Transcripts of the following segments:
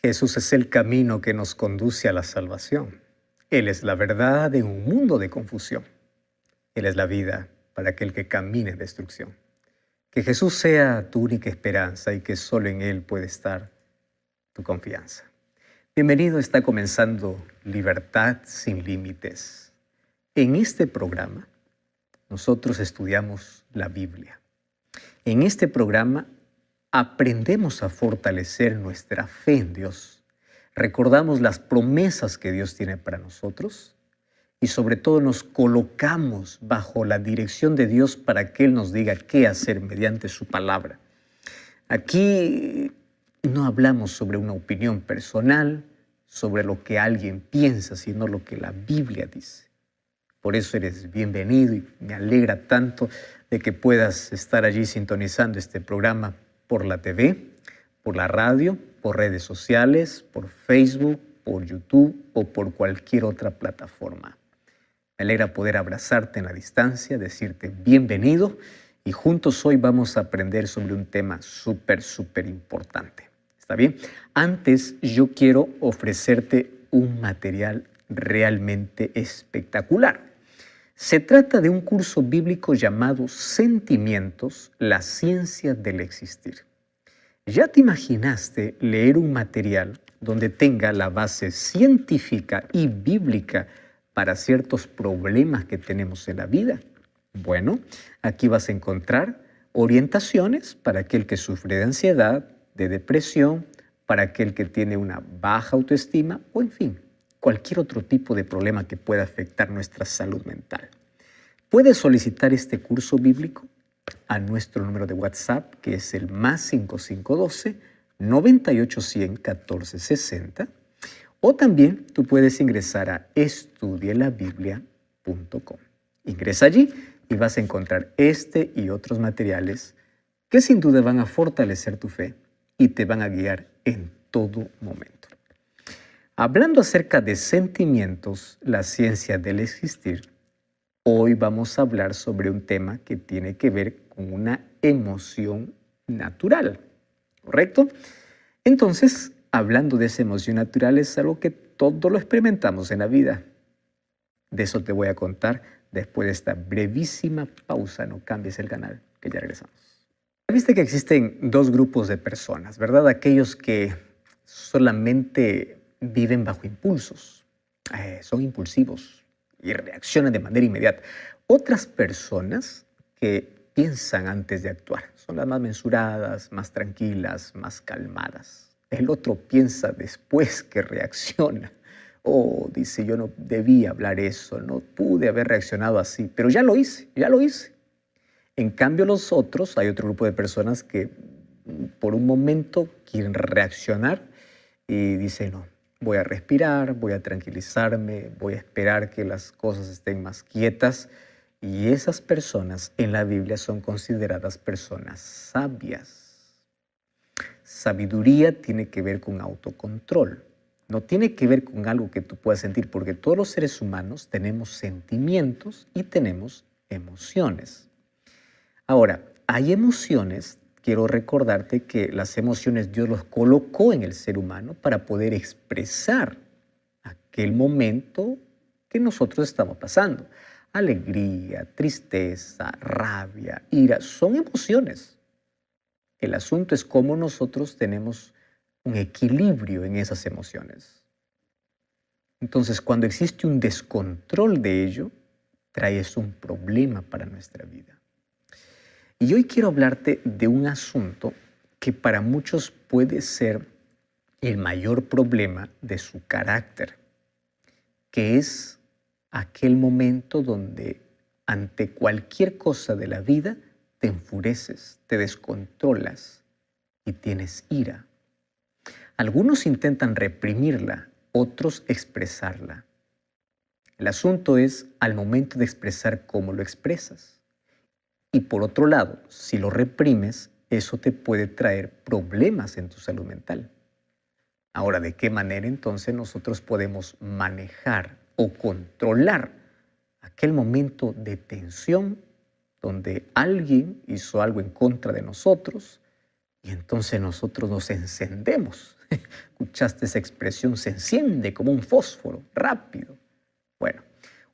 Jesús es el camino que nos conduce a la salvación. Él es la verdad en un mundo de confusión. Él es la vida para aquel que camine en destrucción. Que Jesús sea tu única esperanza y que solo en Él puede estar tu confianza. Bienvenido, está comenzando Libertad sin Límites. En este programa, nosotros estudiamos la Biblia. En este programa aprendemos a fortalecer nuestra fe en Dios. Recordamos las promesas que Dios tiene para nosotros y sobre todo nos colocamos bajo la dirección de Dios para que Él nos diga qué hacer mediante su palabra. Aquí no hablamos sobre una opinión personal, sobre lo que alguien piensa, sino lo que la Biblia dice. Por eso eres bienvenido y me alegra tanto de que puedas estar allí sintonizando este programa por la TV, por la radio, por redes sociales, por Facebook, por YouTube o por cualquier otra plataforma. Me alegra poder abrazarte en la distancia, decirte bienvenido y juntos hoy vamos a aprender sobre un tema súper importante. ¿Está bien? Antes yo quiero ofrecerte un material realmente espectacular. Se trata de un curso bíblico llamado Sentimientos, la ciencia del existir. ¿Ya te imaginaste leer un material donde tenga la base científica y bíblica para ciertos problemas que tenemos en la vida? Bueno, aquí vas a encontrar orientaciones para aquel que sufre de ansiedad, de depresión, para aquel que tiene una baja autoestima o en fin, cualquier otro tipo de problema que pueda afectar nuestra salud mental. Puedes solicitar este curso bíblico a nuestro número de WhatsApp, que es el +5512 9810 1460, o también tú puedes ingresar a estudielabiblia.com. Ingresa allí y vas a encontrar este y otros materiales que sin duda van a fortalecer tu fe y te van a guiar en todo momento. Hablando acerca de sentimientos, la ciencia del existir, hoy vamos a hablar sobre un tema que tiene que ver con una emoción natural, ¿correcto? Entonces, hablando de esa emoción natural, es algo que todos lo experimentamos en la vida. De eso te voy a contar después de esta brevísima pausa. No cambies el canal, que ya regresamos. Viste que existen dos grupos de personas, ¿verdad? Aquellos que solamente viven bajo impulsos, son impulsivos y reaccionan de manera inmediata. Otras personas que piensan antes de actuar, son las más mensuradas, más tranquilas, más calmadas. El otro piensa después que reacciona. Oh, dice, yo no debía hablar eso, no pude haber reaccionado así, pero ya lo hice. En cambio, los otros, hay otro grupo de personas que por un momento quieren reaccionar y dicen, no, voy a respirar, voy a tranquilizarme, voy a esperar que las cosas estén más quietas. Y esas personas en la Biblia son consideradas personas sabias. Sabiduría tiene que ver con autocontrol. No tiene que ver con algo que tú puedas sentir, porque todos los seres humanos tenemos sentimientos y tenemos emociones. Ahora, hay emociones, quiero recordarte que las emociones Dios los colocó en el ser humano para poder expresar aquel momento que nosotros estamos pasando. Alegría, tristeza, rabia, ira, son emociones. El asunto es cómo nosotros tenemos un equilibrio en esas emociones. Entonces, cuando existe un descontrol de ello, trae eso un problema para nuestra vida. Y hoy quiero hablarte de un asunto que para muchos puede ser el mayor problema de su carácter, que es aquel momento donde ante cualquier cosa de la vida te enfureces, te descontrolas y tienes ira. Algunos intentan reprimirla, otros expresarla. El asunto es al momento de expresar cómo lo expresas. Y por otro lado, si lo reprimes, eso te puede traer problemas en tu salud mental. Ahora, ¿de qué manera entonces nosotros podemos manejar o controlar aquel momento de tensión donde alguien hizo algo en contra de nosotros y entonces nosotros nos encendemos ¿Escuchaste esa expresión? Se enciende como un fósforo, rápido. Bueno,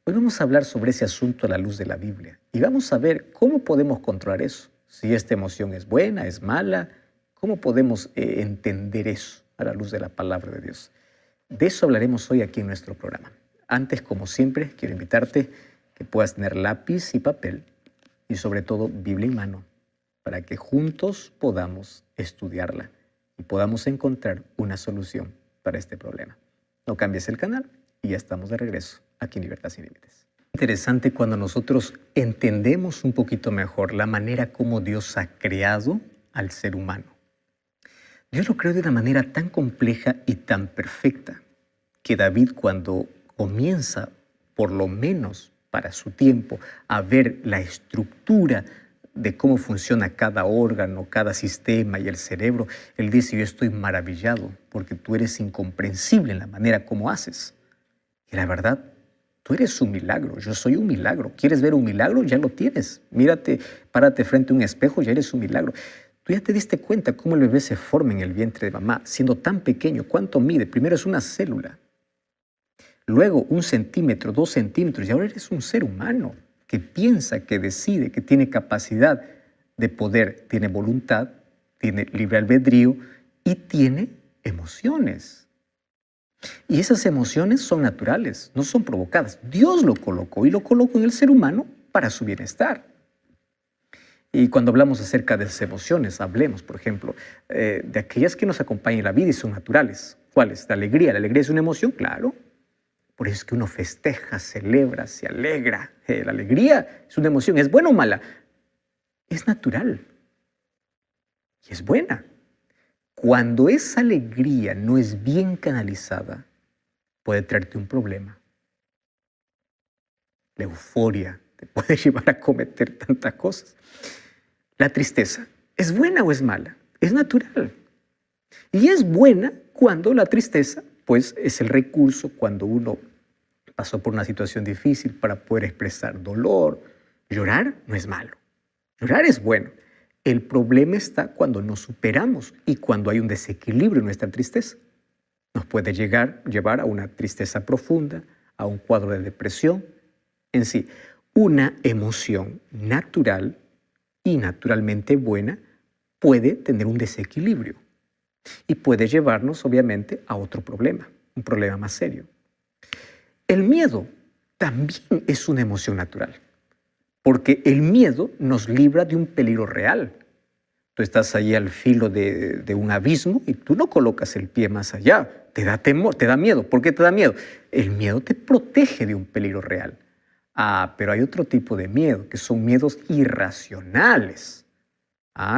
hoy vamos a hablar sobre ese asunto a la luz de la Biblia y vamos a ver cómo podemos controlar eso. Si esta emoción es buena, es mala, cómo podemos entender eso a la luz de la palabra de Dios. De eso hablaremos hoy aquí en nuestro programa. Antes, como siempre, quiero invitarte que puedas tener lápiz y papel y sobre todo Biblia en mano para que juntos podamos estudiarla y podamos encontrar una solución para este problema. No cambies el canal y ya estamos de regreso aquí en Libertad Sin Límites. Interesante cuando nosotros entendemos un poquito mejor la manera como Dios ha creado al ser humano. Dios lo creó de una manera tan compleja y tan perfecta que David, cuando comienza, por lo menos para su tiempo, a ver la estructura de cómo funciona cada órgano, cada sistema y el cerebro, él dice: yo estoy maravillado porque tú eres incomprensible en la manera como haces. Y la verdad, tú eres un milagro, yo soy un milagro. ¿Quieres ver un milagro? Ya lo tienes. Mírate, párate frente a un espejo, ya eres un milagro. Tú ya te diste cuenta cómo el bebé se forma en el vientre de mamá, siendo tan pequeño. ¿Cuánto mide? Primero es una célula, luego 1 centímetro, 2 centímetros, y ahora eres un ser humano que piensa, que decide, que tiene capacidad de poder, tiene voluntad, tiene libre albedrío y tiene emociones. Y esas emociones son naturales, no son provocadas. Dios lo colocó y lo colocó en el ser humano para su bienestar. Y cuando hablamos acerca de esas emociones, hablemos, por ejemplo, de aquellas que nos acompañan en la vida y son naturales. ¿Cuáles? La alegría. ¿La alegría es una emoción? Claro. Por eso es que uno festeja, celebra, se alegra. La alegría es una emoción. ¿Es buena o mala? Es natural. Y es buena. Cuando esa alegría no es bien canalizada, puede traerte un problema. La euforia te puede llevar a cometer tantas cosas. La tristeza, ¿es buena o es mala? Es natural. Y es buena cuando la tristeza, pues, es el recurso cuando uno pasó por una situación difícil para poder expresar dolor. Llorar no es malo. Llorar es bueno. El problema está cuando nos superamos y cuando hay un desequilibrio en nuestra tristeza. Nos puede llevar a una tristeza profunda, a un cuadro de depresión. En sí, una emoción natural y naturalmente buena puede tener un desequilibrio y puede llevarnos, obviamente, a otro problema, un problema más serio. El miedo también es una emoción natural, porque el miedo nos libra de un peligro real. Tú estás ahí al filo de un abismo y tú no colocas el pie más allá. Te da temor, te da miedo. ¿Por qué te da miedo? El miedo te protege de un peligro real. Pero hay otro tipo de miedo, que son miedos irracionales.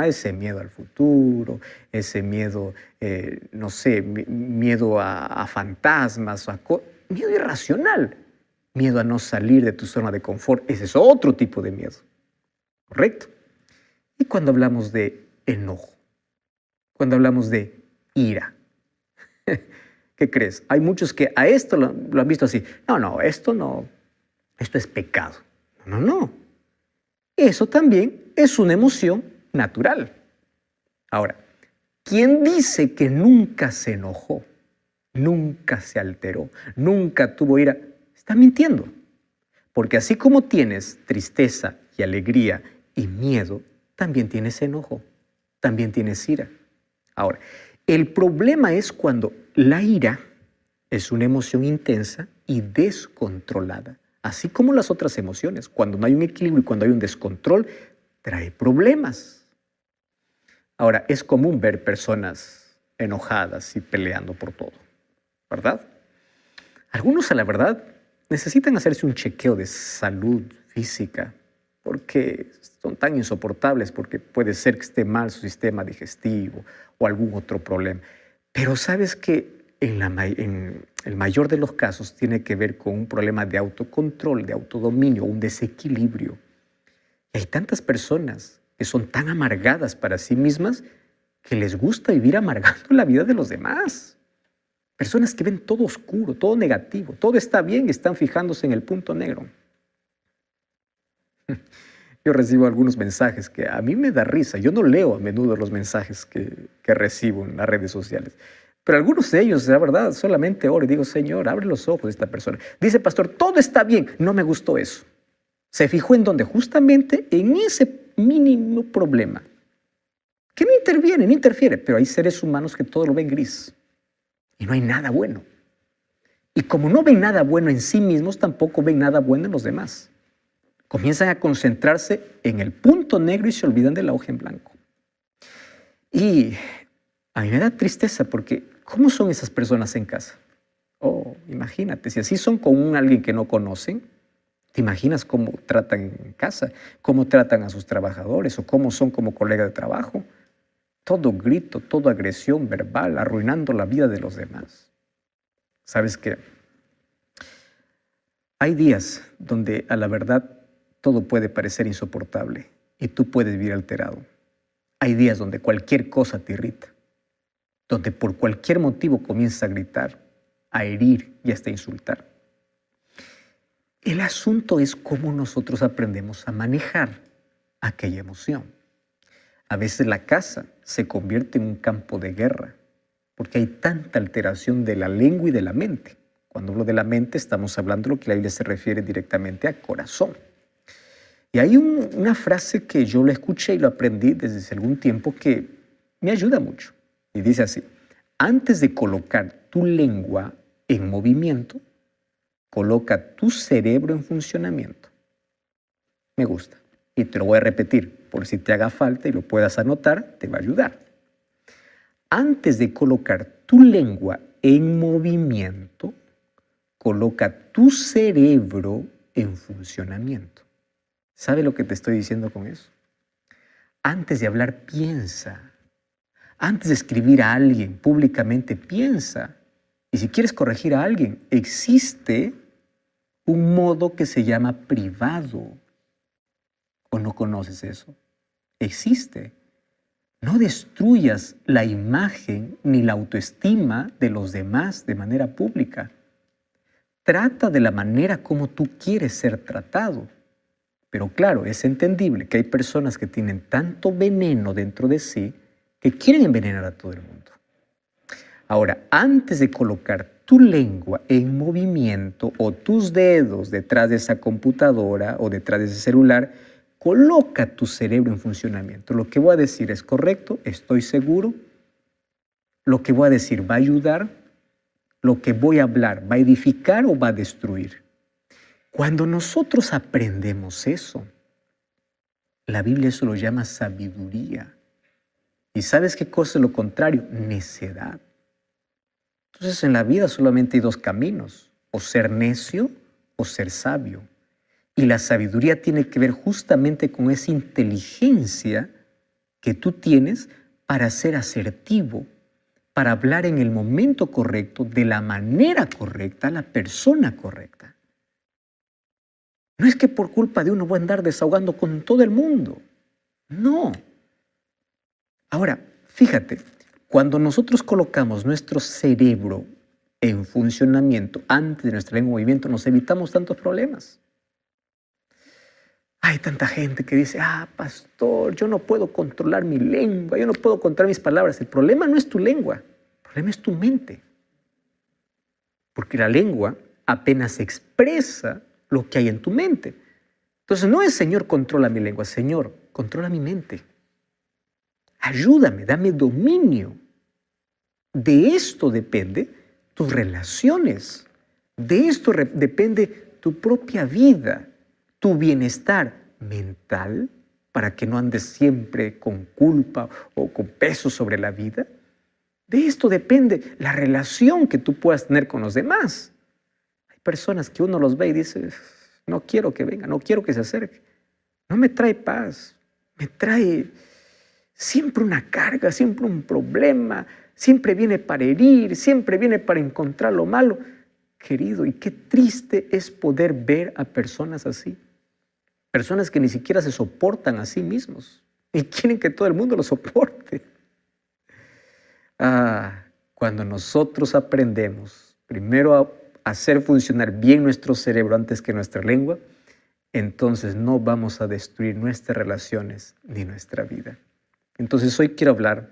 Ese miedo al futuro, ese miedo, no sé, miedo a fantasmas, miedo irracional, miedo a no salir de tu zona de confort. Ese es otro tipo de miedo, ¿correcto? Y cuando hablamos de enojo, cuando hablamos de ira, ¿qué crees? Hay muchos que a esto lo han visto así. No, esto no, esto es pecado. No. Eso también es una emoción natural. Ahora, ¿quién dice que nunca se enojó, nunca se alteró, nunca tuvo ira? Está mintiendo. Porque así como tienes tristeza y alegría y miedo, también tienes enojo, también tienes ira. Ahora, el problema es cuando la ira es una emoción intensa y descontrolada. Así como las otras emociones, cuando no hay un equilibrio y cuando hay un descontrol, trae problemas. Ahora, es común ver personas enojadas y peleando por todo, ¿verdad? Algunos, a la verdad, necesitan hacerse un chequeo de salud física porque son tan insoportables, porque puede ser que esté mal su sistema digestivo o algún otro problema. Pero sabes que en el mayor de los casos tiene que ver con un problema de autocontrol, de autodominio, un desequilibrio. Y hay tantas personas que son tan amargadas para sí mismas que les gusta vivir amargando la vida de los demás. Personas que ven todo oscuro, todo negativo, todo está bien y están fijándose en el punto negro. Yo recibo algunos mensajes que a mí me da risa. Yo no leo a menudo los mensajes que recibo en las redes sociales. Pero algunos de ellos, la verdad, solamente oro y digo, Señor, abre los ojos de esta persona. Dice, pastor, todo está bien. No me gustó eso. Se fijó en donde justamente en ese mínimo problema, que no interviene, no interfiere, pero hay seres humanos que todo lo ven gris y no hay nada bueno. Y como no ven nada bueno en sí mismos, tampoco ven nada bueno en los demás. Comienzan a concentrarse en el punto negro y se olvidan de la hoja en blanco. Y a mí me da tristeza porque ¿cómo son esas personas en casa? Oh, imagínate, si así son con alguien que no conocen, ¿te imaginas cómo tratan en casa? ¿Cómo tratan a sus trabajadores? ¿O cómo son como colega de trabajo? Todo grito, toda agresión verbal, arruinando la vida de los demás. ¿Sabes qué? Hay días donde a la verdad todo puede parecer insoportable y tú puedes vivir alterado. Hay días donde cualquier cosa te irrita, donde por cualquier motivo comienzas a gritar, a herir y hasta insultar. El asunto es cómo nosotros aprendemos a manejar aquella emoción. A veces la casa se convierte en un campo de guerra porque hay tanta alteración de la lengua y de la mente. Cuando hablo de la mente estamos hablando de lo que la Biblia se refiere directamente a corazón. Y hay una frase que yo la escuché y lo aprendí desde hace algún tiempo que me ayuda mucho. Y dice así, antes de colocar tu lengua en movimiento, coloca tu cerebro en funcionamiento. Me gusta. Y te lo voy a repetir, por si te haga falta y lo puedas anotar, te va a ayudar. Antes de colocar tu lengua en movimiento, coloca tu cerebro en funcionamiento. ¿Sabe lo que te estoy diciendo con eso? Antes de hablar, piensa. Antes de escribir a alguien públicamente, piensa. Y si quieres corregir a alguien, existe un modo que se llama privado. ¿O no conoces eso? Existe. No destruyas la imagen ni la autoestima de los demás de manera pública. Trata de la manera como tú quieres ser tratado. Pero claro, es entendible que hay personas que tienen tanto veneno dentro de sí que quieren envenenar a todo el mundo. Ahora, antes de colocar tu lengua en movimiento o tus dedos detrás de esa computadora o detrás de ese celular, coloca tu cerebro en funcionamiento. Lo que voy a decir es correcto, estoy seguro. Lo que voy a decir va a ayudar. Lo que voy a hablar va a edificar o va a destruir. Cuando nosotros aprendemos eso, la Biblia eso lo llama sabiduría. ¿Y sabes qué cosa es lo contrario? Necedad. Entonces en la vida solamente hay dos caminos, o ser necio o ser sabio. Y la sabiduría tiene que ver justamente con esa inteligencia que tú tienes para ser asertivo, para hablar en el momento correcto, de la manera correcta, a la persona correcta. No es que por culpa de uno voy a andar desahogando con todo el mundo. No. Ahora, fíjate, cuando nosotros colocamos nuestro cerebro en funcionamiento antes de nuestra lengua en movimiento, nos evitamos tantos problemas. Hay tanta gente que dice, pastor, yo no puedo controlar mi lengua, yo no puedo controlar mis palabras. El problema no es tu lengua, el problema es tu mente. Porque la lengua apenas expresa lo que hay en tu mente. Entonces no es, Señor, controla mi lengua, Señor, controla mi mente. Ayúdame, dame dominio. De esto depende tus relaciones. De esto depende tu propia vida, tu bienestar mental, para que no andes siempre con culpa o con peso sobre la vida. De esto depende la relación que tú puedas tener con los demás. Hay personas que uno los ve y dice, no quiero que venga, no quiero que se acerque. No me trae paz, me trae siempre una carga, siempre un problema, siempre viene para herir, siempre viene para encontrar lo malo. Querido, y qué triste es poder ver a personas así. Personas que ni siquiera se soportan a sí mismos y quieren que todo el mundo los soporte. Cuando nosotros aprendemos primero a hacer funcionar bien nuestro cerebro antes que nuestra lengua, entonces no vamos a destruir nuestras relaciones ni nuestra vida. Entonces hoy quiero hablar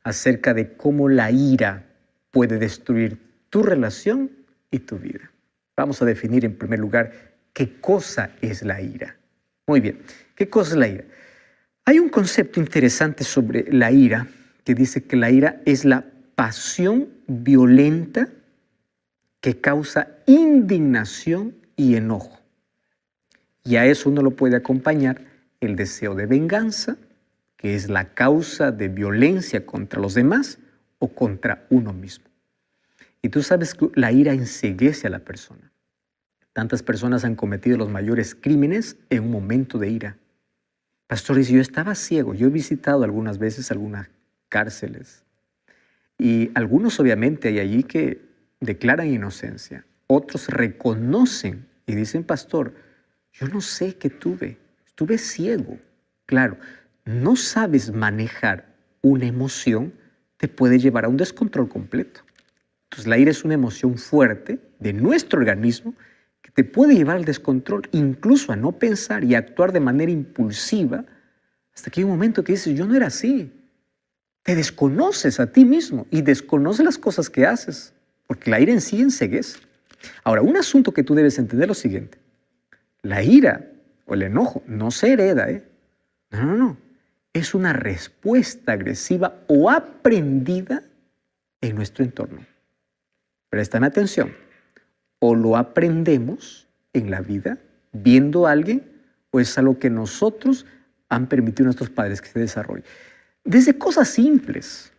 acerca de cómo la ira puede destruir tu relación y tu vida. Vamos a definir en primer lugar qué cosa es la ira. Muy bien, ¿qué cosa es la ira? Hay un concepto interesante sobre la ira que dice que la ira es la pasión violenta que causa indignación y enojo. Y a eso uno lo puede acompañar el deseo de venganza, que es la causa de violencia contra los demás o contra uno mismo. Y tú sabes que la ira enceguece a la persona. Tantas personas han cometido los mayores crímenes en un momento de ira. Pastor, dice, yo estaba ciego. Yo he visitado algunas veces algunas cárceles. Y algunos obviamente hay allí que declaran inocencia. Otros reconocen y dicen, pastor, yo no sé qué tuve. Estuve ciego. Claro, no sabes manejar una emoción, te puede llevar a un descontrol completo. Entonces la ira es una emoción fuerte de nuestro organismo que te puede llevar al descontrol, incluso a no pensar y actuar de manera impulsiva, hasta que hay un momento que dices, yo no era así. Te desconoces a ti mismo y desconoces las cosas que haces, porque la ira en sí enceguece. Ahora, un asunto que tú debes entender es lo siguiente. La ira o el enojo no se hereda, No. Es una respuesta agresiva o aprendida en nuestro entorno. Prestan atención. O lo aprendemos en la vida viendo a alguien o es algo que nosotros han permitido a nuestros padres que se desarrolle. Desde cosas simples.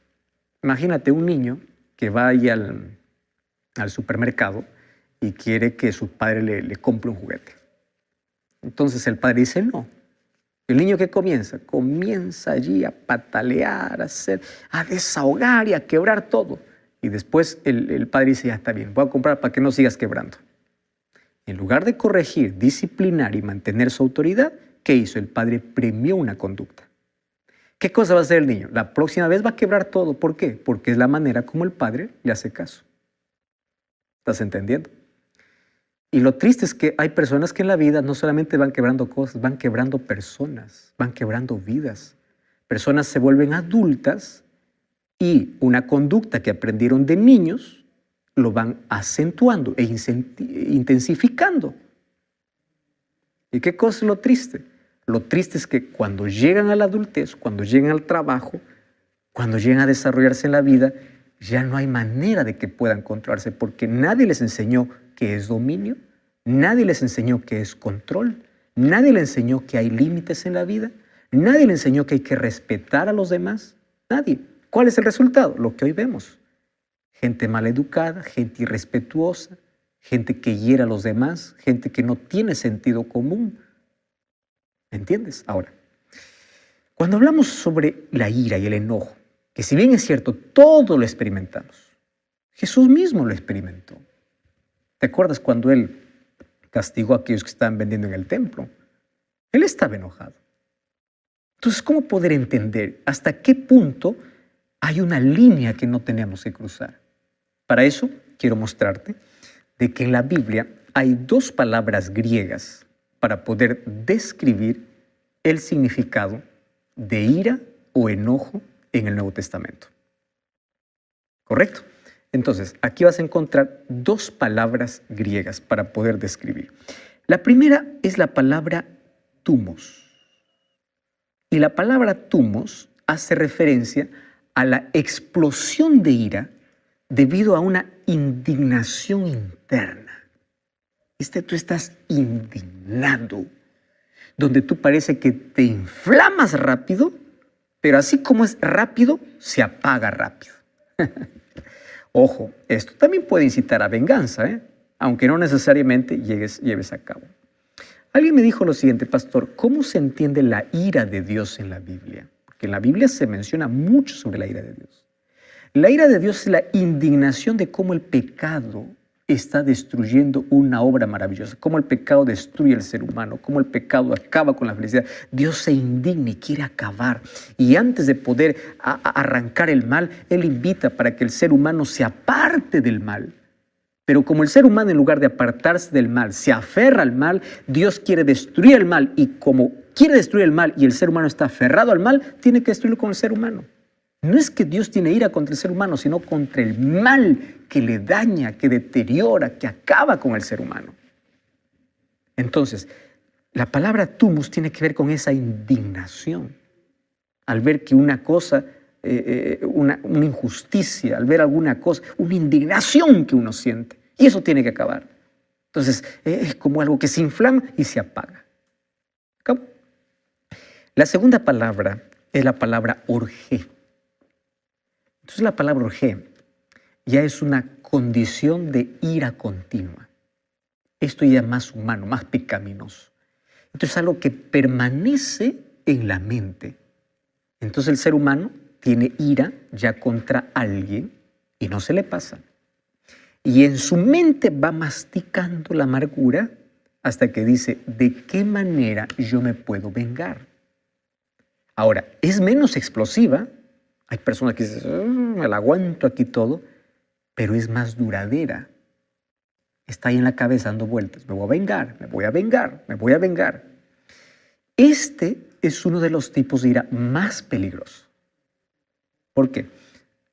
Imagínate un niño que va ahí al supermercado y quiere que su padre le compre un juguete. Entonces el padre dice no. El niño que comienza allí a patalear, a desahogar y a quebrar todo. Y después el padre dice, ya está bien, voy a comprar para que no sigas quebrando. En lugar de corregir, disciplinar y mantener su autoridad, ¿qué hizo? El padre premió una conducta. ¿Qué cosa va a hacer el niño? La próxima vez va a quebrar todo. ¿Por qué? Porque es la manera como el padre le hace caso. ¿Estás entendiendo? Y lo triste es que hay personas que en la vida no solamente van quebrando cosas, van quebrando personas, van quebrando vidas. Personas se vuelven adultas y una conducta que aprendieron de niños lo van acentuando e intensificando. ¿Y qué cosa es lo triste? Lo triste es que cuando llegan a la adultez, cuando llegan al trabajo, cuando llegan a desarrollarse en la vida, ya no hay manera de que puedan controlarse porque nadie les enseñó qué es dominio, nadie les enseñó qué es control, nadie les enseñó que hay límites en la vida, nadie les enseñó que hay que respetar a los demás, nadie. ¿Cuál es el resultado? Lo que hoy vemos. Gente maleducada, gente irrespetuosa, gente que hiere a los demás, gente que no tiene sentido común. ¿Entiendes? Ahora, cuando hablamos sobre la ira y el enojo, que si bien es cierto, todo lo experimentamos, Jesús mismo lo experimentó. ¿Te acuerdas cuando Él castigó a aquellos que estaban vendiendo en el templo? Él estaba enojado. Entonces, ¿cómo poder entender hasta qué punto hay una línea que no tenemos que cruzar? Para eso, quiero mostrarte de que en la Biblia hay dos palabras griegas para poder describir el significado de ira o enojo en el Nuevo Testamento. ¿Correcto? Entonces, aquí vas a encontrar dos palabras griegas para poder describir. La primera es la palabra thumos. Y la palabra thumos hace referencia a la explosión de ira debido a una indignación interna. Tú estás indignado, donde tú parece que te inflamas rápido, pero así como es rápido, se apaga rápido. Ojo, esto también puede incitar a venganza, aunque no necesariamente lleves a cabo. Alguien me dijo lo siguiente, pastor, ¿cómo se entiende la ira de Dios en la Biblia? Porque en la Biblia se menciona mucho sobre la ira de Dios. La ira de Dios es la indignación de cómo el pecado está destruyendo una obra maravillosa, cómo el pecado destruye al ser humano, cómo el pecado acaba con la felicidad. Dios se indigna y quiere acabar. Y antes de poder arrancar el mal, Él invita para que el ser humano se aparte del mal. Pero como el ser humano, en lugar de apartarse del mal, se aferra al mal, Dios quiere destruir el mal. Y como quiere destruir el mal y el ser humano está aferrado al mal, tiene que destruirlo con el ser humano. No es que Dios tiene ira contra el ser humano, sino contra el mal que le daña, que deteriora, que acaba con el ser humano. Entonces, la palabra tumus tiene que ver con esa indignación. Al ver que una cosa, una injusticia, al ver alguna cosa, una indignación que uno siente. Y eso tiene que acabar. Entonces, es como algo que se inflama y se apaga. ¿Cómo? La segunda palabra es la palabra orgé. Entonces, la palabra orgé ya es una condición de ira continua. Esto ya es más humano, más pecaminoso. Entonces, es algo que permanece en la mente. Entonces, el ser humano tiene ira ya contra alguien y no se le pasa. Y en su mente va masticando la amargura hasta que dice, ¿de qué manera yo me puedo vengar? Ahora, es menos explosiva. Hay personas que dicen, me la aguanto aquí todo, pero es más duradera. Está ahí en la cabeza dando vueltas. Me voy a vengar, me voy a vengar, me voy a vengar. Este es uno de los tipos de ira más peligrosos. ¿Por qué?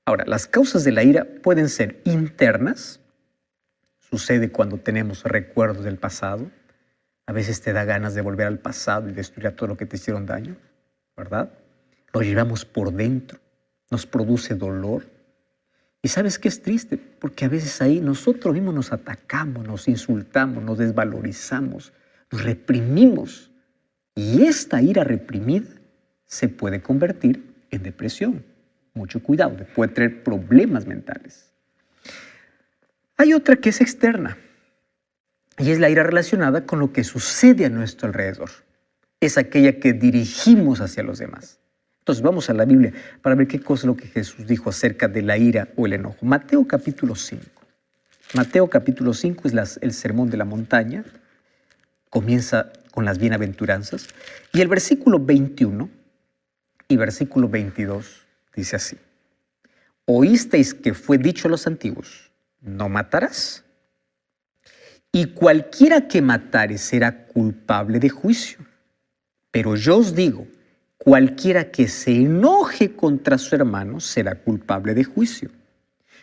Ahora, las causas de la ira pueden ser internas. Sucede cuando tenemos recuerdos del pasado. A veces te da ganas de volver al pasado y destruir a todo lo que te hicieron daño, ¿verdad? Lo llevamos por dentro, nos produce dolor. ¿Y sabes qué es triste? Porque a veces ahí nosotros mismos nos atacamos, nos insultamos, nos desvalorizamos, nos reprimimos. Y esta ira reprimida se puede convertir en depresión. Mucho cuidado, puede traer problemas mentales. Hay otra que es externa y es la ira relacionada con lo que sucede a nuestro alrededor. Es aquella que dirigimos hacia los demás. Entonces vamos a la Biblia para ver qué cosa es lo que Jesús dijo acerca de la ira o el enojo. Mateo capítulo 5. Mateo capítulo 5 es el sermón de la montaña. Comienza con las bienaventuranzas. Y el versículo 21 y versículo 22 dice así. Oísteis que fue dicho a los antiguos, no matarás. Y cualquiera que matare será culpable de juicio. Pero yo os digo, cualquiera que se enoje contra su hermano será culpable de juicio.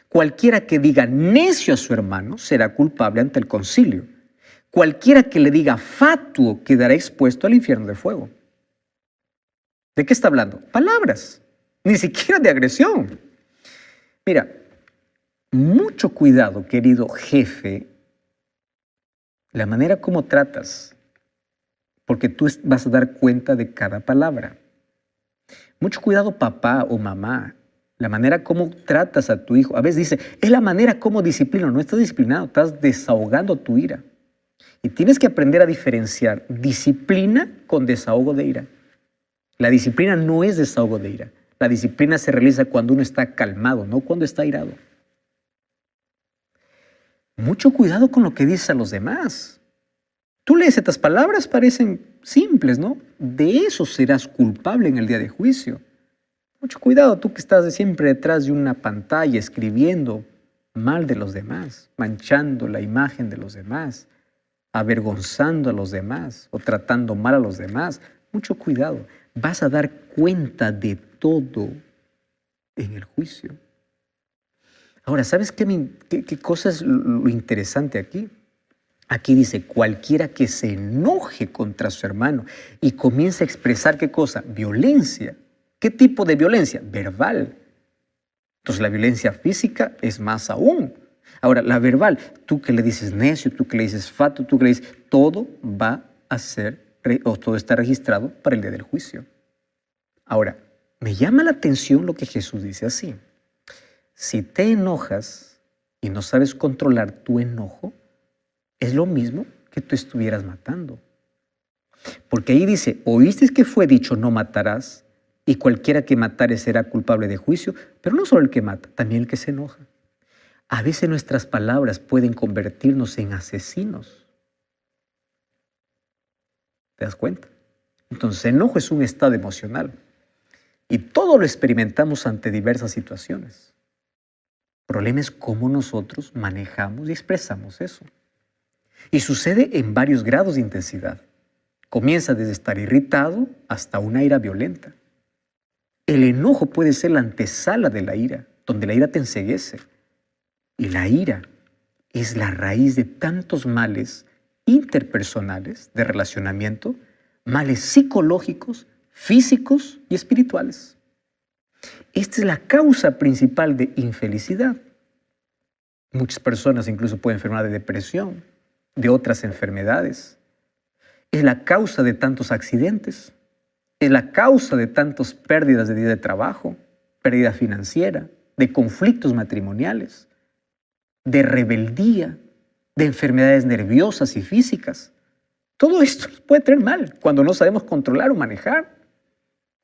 Cualquiera que diga necio a su hermano será culpable ante el concilio. Cualquiera que le diga fatuo quedará expuesto al infierno de fuego. ¿De qué está hablando? Palabras, ni siquiera de agresión. Mira, mucho cuidado, querido jefe, la manera como tratas, porque tú vas a dar cuenta de cada palabra. Mucho cuidado, papá o mamá, la manera como tratas a tu hijo. A veces dice, es la manera como disciplino. No estás disciplinado, estás desahogando tu ira. Y tienes que aprender a diferenciar disciplina con desahogo de ira. La disciplina no es desahogo de ira. La disciplina se realiza cuando uno está calmado, no cuando está irado. Mucho cuidado con lo que dices a los demás. Tú lees estas palabras, parecen simples, ¿no? De eso serás culpable en el día de juicio. Mucho cuidado, tú que estás siempre detrás de una pantalla escribiendo mal de los demás, manchando la imagen de los demás, avergonzando a los demás o tratando mal a los demás. Mucho cuidado, vas a dar cuenta de todo en el juicio. Ahora, ¿sabes qué cosa es lo interesante aquí? Aquí dice, cualquiera que se enoje contra su hermano y comience a expresar ¿qué cosa? Violencia. ¿Qué tipo de violencia? Verbal. Entonces la violencia física es más aún. Ahora, la verbal, tú que le dices necio, tú que le dices fato, tú que le dices, todo va a ser, o todo está registrado para el día del juicio. Ahora, me llama la atención lo que Jesús dice así. Si te enojas y no sabes controlar tu enojo, es lo mismo que tú estuvieras matando. Porque ahí dice, oísteis que fue dicho no matarás, y cualquiera que matare será culpable de juicio, pero no solo el que mata, también el que se enoja. A veces nuestras palabras pueden convertirnos en asesinos. ¿Te das cuenta? Entonces, enojo es un estado emocional y todo lo experimentamos ante diversas situaciones. El problema es cómo nosotros manejamos y expresamos eso. Y sucede en varios grados de intensidad. Comienza desde estar irritado hasta una ira violenta. El enojo puede ser la antesala de la ira, donde la ira te enceguece. Y la ira es la raíz de tantos males interpersonales de relacionamiento, males psicológicos, físicos y espirituales. Esta es la causa principal de infelicidad. Muchas personas incluso pueden enfermar de depresión, de otras enfermedades. Es la causa de tantos accidentes. Es la causa de tantas pérdidas de día de trabajo, pérdida financiera, de conflictos matrimoniales, de rebeldía, de enfermedades nerviosas y físicas. Todo esto nos puede traer mal cuando no sabemos controlar o manejar.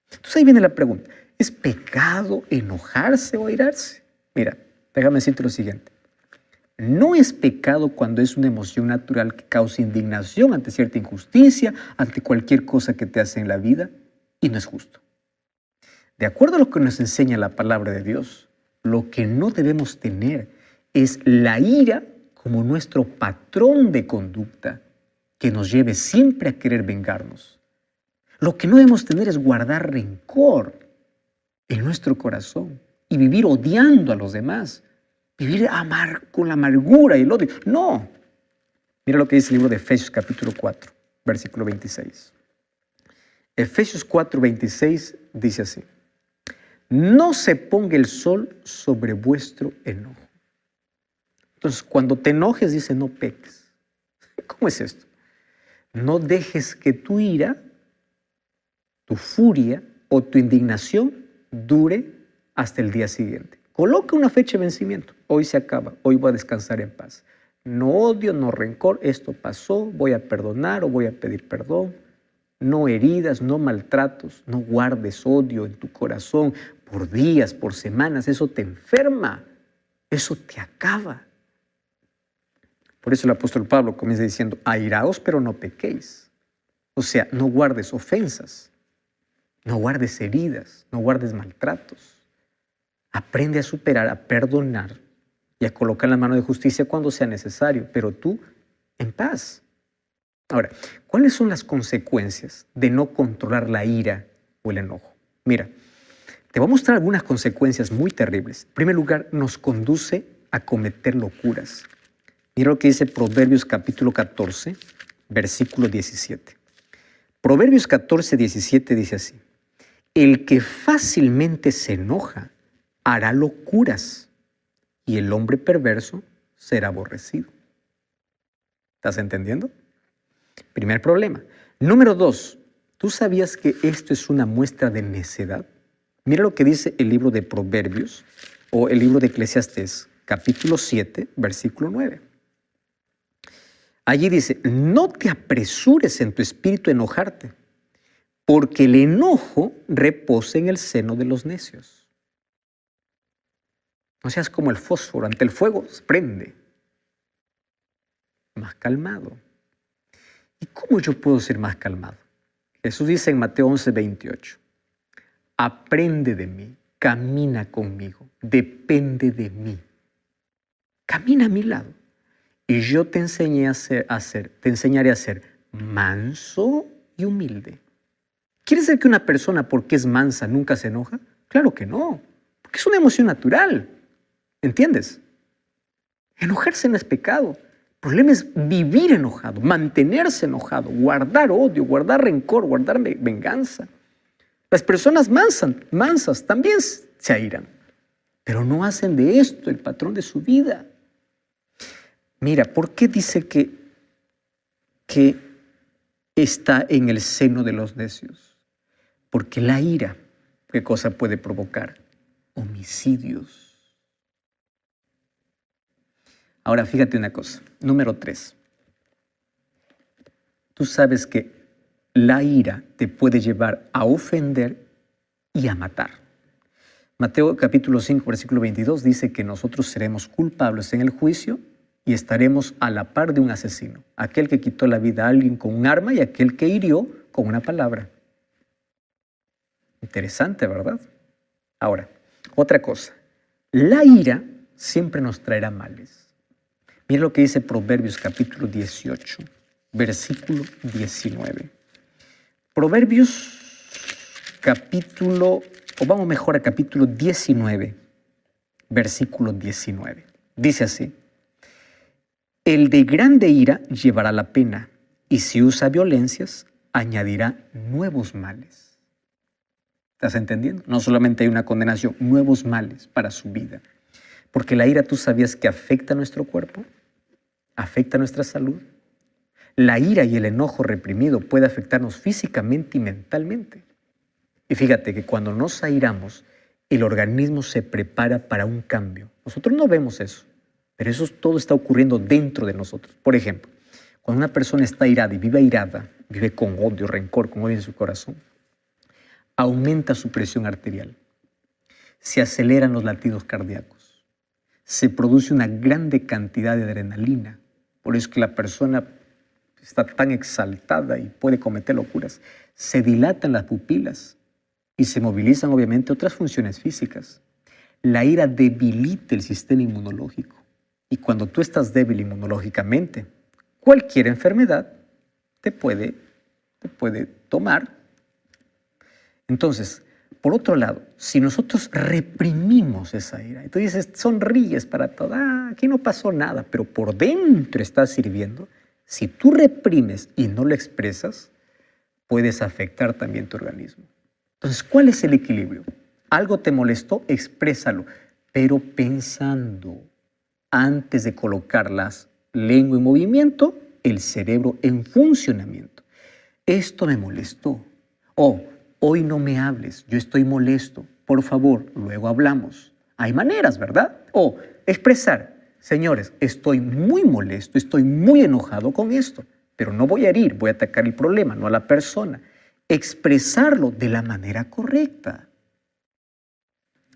Entonces ahí viene la pregunta. ¿Es pecado enojarse o airarse? Mira, déjame decirte lo siguiente. No es pecado cuando es una emoción natural que causa indignación ante cierta injusticia, ante cualquier cosa que te hace en la vida, y no es justo. De acuerdo a lo que nos enseña la palabra de Dios, lo que no debemos tener es la ira como nuestro patrón de conducta que nos lleve siempre a querer vengarnos. Lo que no debemos tener es guardar rencor en nuestro corazón y vivir odiando a los demás, vivir con la amargura y el odio. No. Mira lo que dice el libro de Efesios capítulo 4, versículo 26. Efesios 4, 26 dice así: no se ponga el sol sobre vuestro enojo. Entonces, cuando te enojes, dice, no peques. ¿Cómo es esto? No dejes que tu ira, tu furia o tu indignación dure hasta el día siguiente. Coloca una fecha de vencimiento. Hoy se acaba, hoy voy a descansar en paz. No odio, no rencor, esto pasó, voy a perdonar o voy a pedir perdón. No heridas, no maltratos, no guardes odio en tu corazón por días, por semanas. Eso te enferma, eso te acaba. Por eso el apóstol Pablo comienza diciendo, airaos pero no pequéis. O sea, no guardes ofensas, no guardes heridas, no guardes maltratos. Aprende a superar, a perdonar y a colocar la mano de justicia cuando sea necesario, pero tú en paz. Ahora, ¿cuáles son las consecuencias de no controlar la ira o el enojo? Mira, te voy a mostrar algunas consecuencias muy terribles. En primer lugar, nos conduce a cometer locuras. Mira lo que dice Proverbios capítulo 14, versículo 17. Proverbios 14, 17 dice así: el que fácilmente se enoja hará locuras y el hombre perverso será aborrecido. ¿Estás entendiendo? Primer problema. Número 2, ¿tú sabías que esto es una muestra de necedad? Mira lo que dice el libro de Proverbios o el libro de Eclesiastés, capítulo 7, versículo 9. Allí dice, no te apresures en tu espíritu a enojarte, porque el enojo reposa en el seno de los necios. No seas como el fósforo, ante el fuego se prende. Más calmado. ¿Y cómo yo puedo ser más calmado? Jesús dice en Mateo 11, 28, aprende de mí, camina conmigo, depende de mí. Camina a mi lado. Y yo te enseñaré a ser manso y humilde. ¿Quiere decir que una persona porque es mansa nunca se enoja? Claro que no, porque es una emoción natural. ¿Entiendes? Enojarse no es pecado. El problema es vivir enojado, mantenerse enojado, guardar odio, guardar rencor, guardar venganza. Las personas mansas también se airan, pero no hacen de esto el patrón de su vida. Mira, ¿por qué dice que está en el seno de los necios? Porque la ira, ¿qué cosa puede provocar? Homicidios. Ahora, fíjate una cosa. Número 3. Tú sabes que la ira te puede llevar a ofender y a matar. Mateo capítulo 5, versículo 22 dice que nosotros seremos culpables en el juicio y estaremos a la par de un asesino, aquel que quitó la vida a alguien con un arma y aquel que hirió con una palabra. Interesante, ¿verdad? Ahora, otra cosa. La ira siempre nos traerá males. Mira lo que dice Proverbios capítulo 18, versículo 19. Proverbios capítulo o vamos mejor a capítulo 19, versículo 19. Dice así: el de grande ira llevará la pena, y si usa violencias, añadirá nuevos males. ¿Estás entendiendo? No solamente hay una condenación, nuevos males para su vida. Porque la ira, ¿tú sabías que afecta a nuestro cuerpo? ¿Afecta a nuestra salud? La ira y el enojo reprimido puede afectarnos físicamente y mentalmente. Y fíjate que cuando nos airamos, el organismo se prepara para un cambio. Nosotros no vemos eso, pero eso todo está ocurriendo dentro de nosotros. Por ejemplo, cuando una persona está airada y vive airada, vive con odio, rencor, con odio en su corazón, aumenta su presión arterial, se aceleran los latidos cardíacos, se produce una grande cantidad de adrenalina. Por eso es que la persona está tan exaltada y puede cometer locuras. Se dilatan las pupilas y se movilizan obviamente otras funciones físicas. La ira debilita el sistema inmunológico. Y cuando tú estás débil inmunológicamente, cualquier enfermedad te puede tomar. Entonces, por otro lado, si nosotros reprimimos esa ira, y tú dices, sonríes para todo, aquí no pasó nada, pero por dentro estás sirviendo, si tú reprimes y no lo expresas, puedes afectar también tu organismo. Entonces, ¿cuál es el equilibrio? Algo te molestó, exprésalo, pero pensando, antes de colocar la lengua en movimiento, el cerebro en funcionamiento. Esto me molestó. Hoy no me hables, yo estoy molesto. Por favor, luego hablamos. Hay maneras, ¿verdad? Expresar. Señores, estoy muy molesto, estoy muy enojado con esto, pero no voy a herir, voy a atacar el problema, no a la persona. Expresarlo de la manera correcta.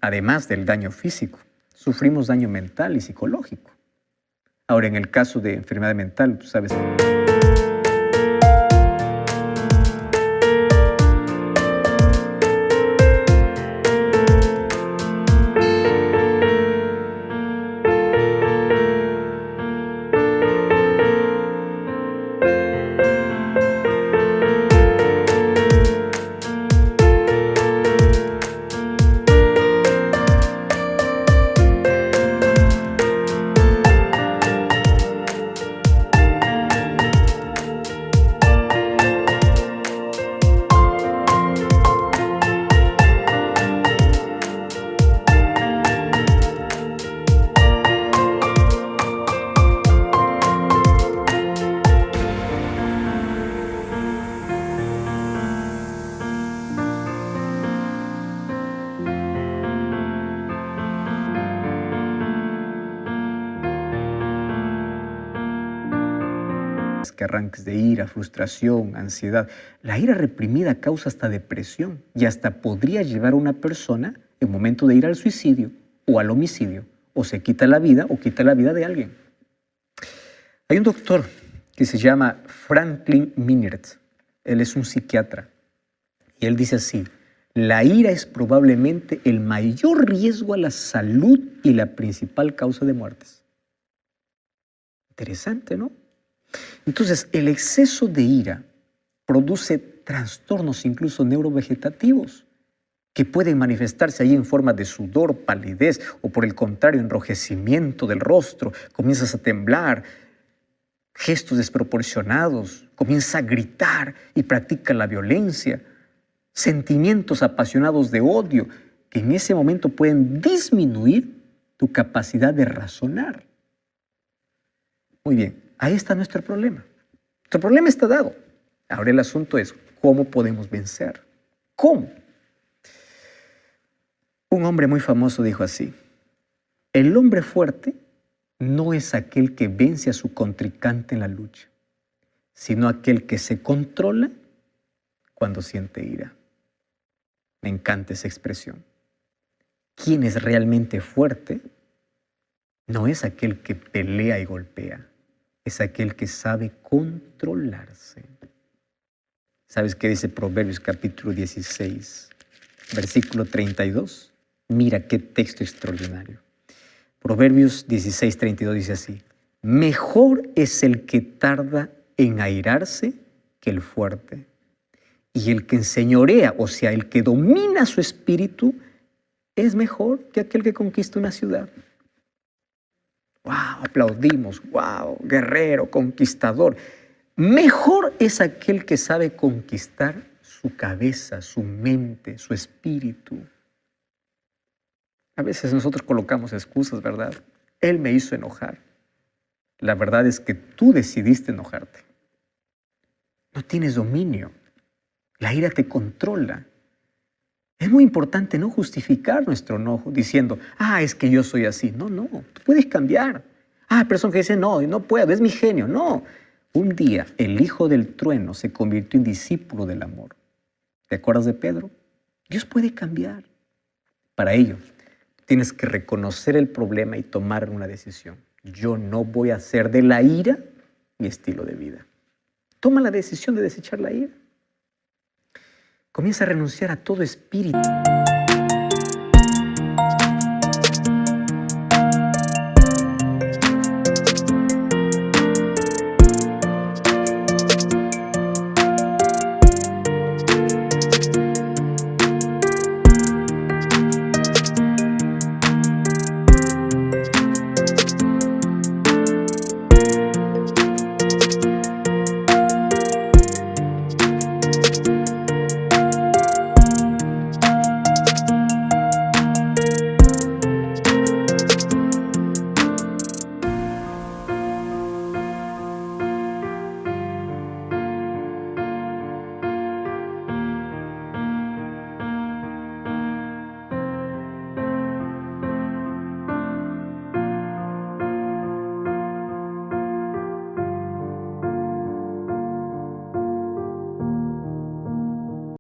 Además del daño físico, sufrimos daño mental y psicológico. Ahora, en el caso de enfermedad mental, tú sabes... que arranques de ira, frustración, ansiedad. La ira reprimida causa hasta depresión y hasta podría llevar a una persona en momento de ir al suicidio o al homicidio, o se quita la vida o quita la vida de alguien. Hay un doctor que se llama Franklin Minert. Él es un psiquiatra y él dice así: la ira es probablemente el mayor riesgo a la salud y la principal causa de muertes. Interesante, ¿no? Entonces, el exceso de ira produce trastornos incluso neurovegetativos que pueden manifestarse ahí en forma de sudor, palidez o por el contrario, enrojecimiento del rostro. Comienzas a temblar, gestos desproporcionados, comienza a gritar y practica la violencia, sentimientos apasionados de odio que en ese momento pueden disminuir tu capacidad de razonar. Muy bien, ahí está nuestro problema. Nuestro problema está dado. Ahora el asunto es, ¿cómo podemos vencer? ¿Cómo? Un hombre muy famoso dijo así: el hombre fuerte no es aquel que vence a su contrincante en la lucha, sino aquel que se controla cuando siente ira. Me encanta esa expresión. Quien es realmente fuerte no es aquel que pelea y golpea, es aquel que sabe controlarse. ¿Sabes qué dice Proverbios capítulo 16, versículo 32? Mira qué texto extraordinario. Proverbios 16, 32 dice así: mejor es el que tarda en airarse que el fuerte, Y el que enseñorea, o sea, el que domina su espíritu, es mejor que aquel que conquista una ciudad. ¡Wow! Aplaudimos. ¡Wow! Guerrero, conquistador. Mejor es aquel que sabe conquistar su cabeza, su mente, su espíritu. A veces nosotros colocamos excusas, ¿verdad? Él me hizo enojar. La verdad es que tú decidiste enojarte. No tienes dominio. La ira te controla. Es muy importante no justificar nuestro enojo diciendo, es que yo soy así. No, tú puedes cambiar. Personas que dicen, no puedo, es mi genio. No, un día el hijo del trueno se convirtió en discípulo del amor. ¿Te acuerdas de Pedro? Dios puede cambiar. Para ello, tienes que reconocer el problema y tomar una decisión. Yo no voy a hacer de la ira mi estilo de vida. Toma la decisión de desechar la ira. Comienza a renunciar a todo espíritu